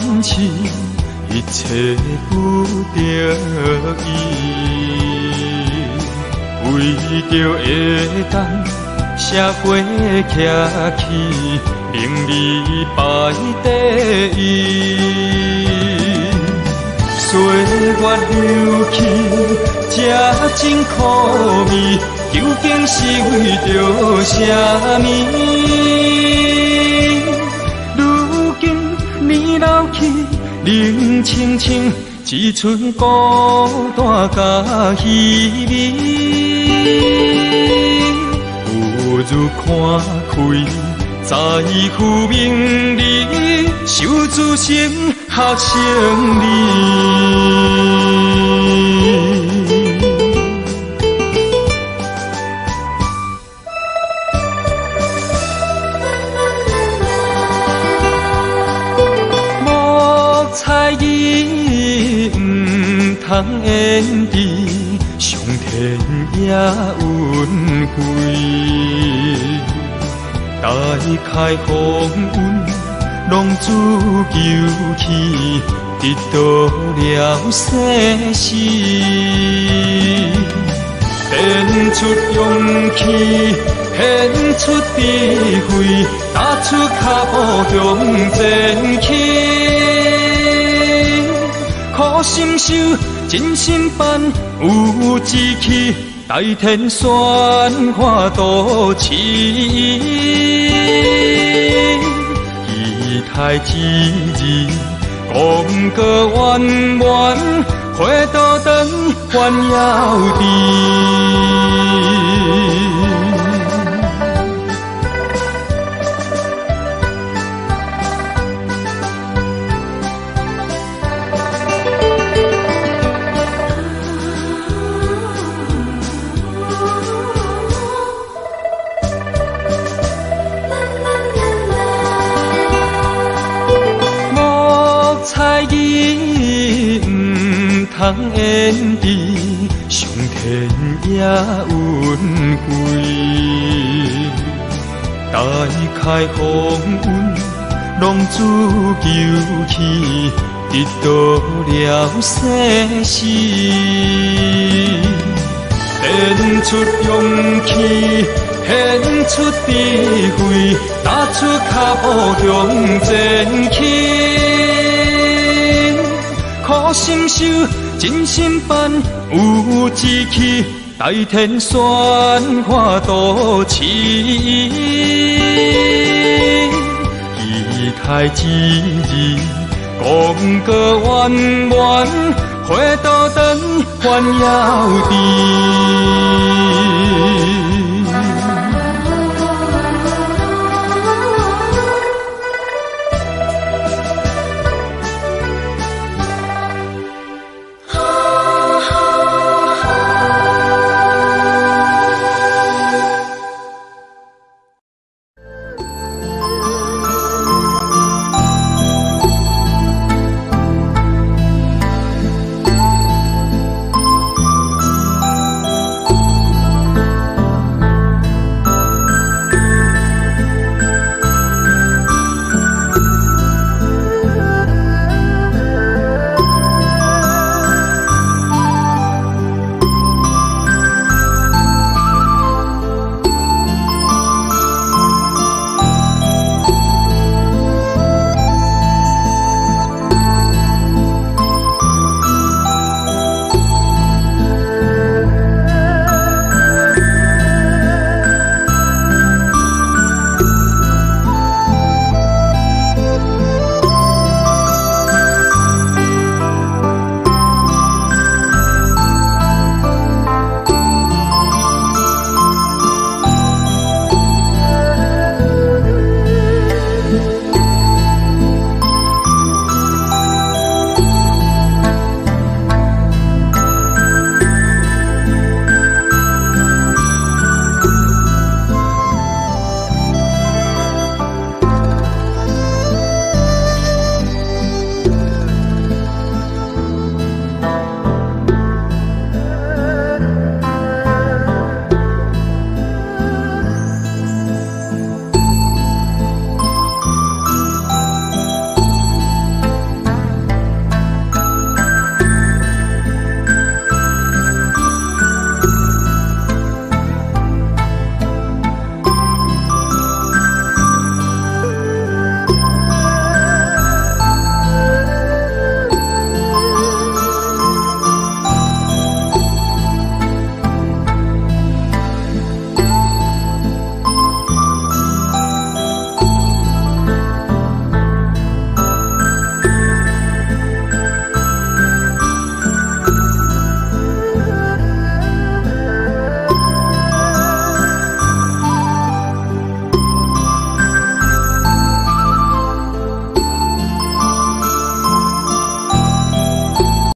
叹气，一切不得已，为着会当社会徛起，名利排第一。岁月流去，这真苦味，究竟是为着啥物？如今年老去，冷清清，只剩孤单甲虚伪。不如看开，在乎名利，守自心，学胜利。莫猜疑，不通言辞，上天也恩惠。大开风云，浪子救起，得到了世事。献出勇气，献出智慧，踏出脚步向前去。苦心修，真心办，有志气，大天宣化多奇。期待之日，功过圆满，花朵长，环绕地。猜疑，不通言辞，上天也恩惠。大开风云，浪子救起，得到了世事。献出勇气，献出智慧，踏出脚步向前去。苦心修，真心办，有志气，大天宣化多奇。期待之日，功过圆满，花朵长，环绕地。